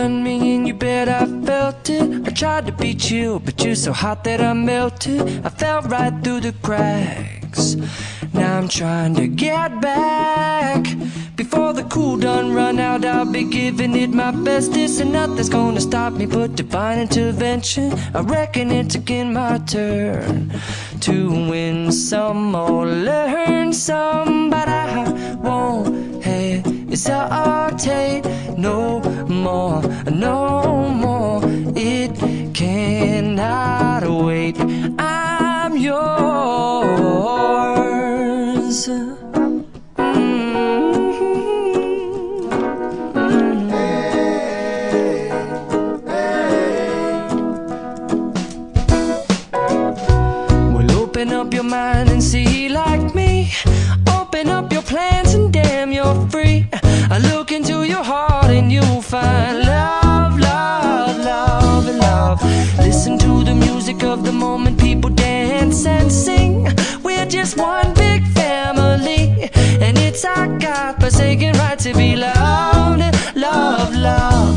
done me and you bet I felt it. I tried to be chill, but you're so hot that I melted. I fell right through the cracks. Now I'm trying to get back. Before the cool done run out, I'll be giving it my bestest, and nothing's gonna stop me but divine intervention. I reckon it's again my turn to win some or learn some, but I won't hesitate no more, no more. It cannot wait. I'm yours. Open up your mind and see like me. Open up your plans and damn, you're free. I look into your heart and you'll find love, love, love, and love. Listen to the music of the moment, people dance and sing. We're just one big family, and it's our God-forsaken right to be loved, love, love.